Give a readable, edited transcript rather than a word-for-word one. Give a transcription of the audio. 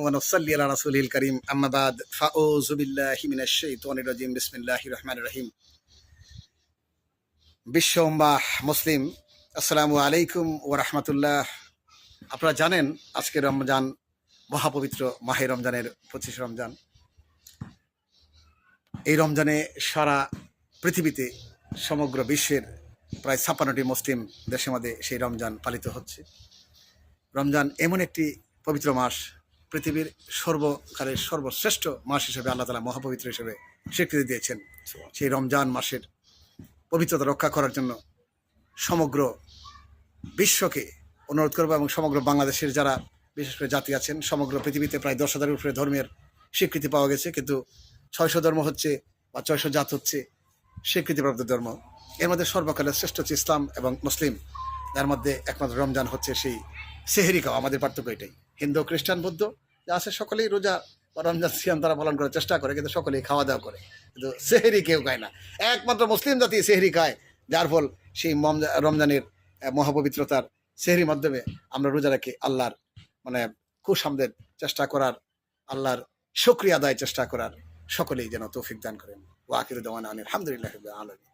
ওয়া নুসাল্লি আলা রাসূলিল কারীম আম্মা বাদ ফাউযু বিল্লাহি মিনাশ শাইতানির রাজিম বিসমিল্লাহির রহমানির রহিম। বিশ্ব উম্মাহ মুসলিম, আসসালামু আলাইকুম ওয়া রাহমাতুল্লাহ। আপনারা জানেন আজকে রমজান, মহাপবিত্র মাহে রমজানের 25 রমজান। এই রমজানে সারা পৃথিবীতে সমগ্র বিশ্বের প্রায় 56টি মুসলিম দেশের মধ্যে সেই রমজান পালিত হচ্ছে। রমজান এমন একটি পবিত্র মাস, পৃথিবীর সর্বকালের সর্বশ্রেষ্ঠ মাস হিসেবে আল্লাহ তাআলা মহাপবিত্র হিসেবে স্বীকৃতি দিয়েছেন। সেই রমজান মাসের পবিত্রতা রক্ষা করার জন্য সমগ্র বিশ্বকে অনুরোধ করবো, এবং সমগ্র বাংলাদেশের যারা বিশেষ করে জাতি আছেন, সমগ্র পৃথিবীতে প্রায় 10,000-এর উপরে ধর্মের স্বীকৃতি পাওয়া গেছে, কিন্তু 600 ধর্ম হচ্ছে বা 600 জাত হচ্ছে স্বীকৃতিপ্রাপ্ত ধর্ম। এর মধ্যে সর্বকালের শ্রেষ্ঠ হচ্ছে ইসলাম এবং মুসলিম। এর মধ্যে একমাত্র রমজান হচ্ছে সেই সেহরি খাওয়া। আমাদের পার্থক্য এটাই। হিন্দু, খ্রিস্টান, বৌদ্ধ যা আছে সকলেই রোজা বা রমজান সিয়াম তারা পালন করার চেষ্টা করে, কিন্তু সকলেই খাওয়া দাওয়া করে, কিন্তু সেহরি কেউ খায় না। একমাত্র মুসলিম জাতি সেহরি খায়, যার ফল সেই রমজানের মহাপবিত্রতার সেহরির মাধ্যমে আমরা রোজা রাখি আল্লাহর খুশামদের চেষ্টা করার, আল্লাহর শুকরিয়া আদায়ের চেষ্টা করার। সকলেই যেন তৌফিক দান করেন। ওয়া আখিরু দাওয়ানা আলহামদুলিল্লাহি রাব্বিল আলামিন।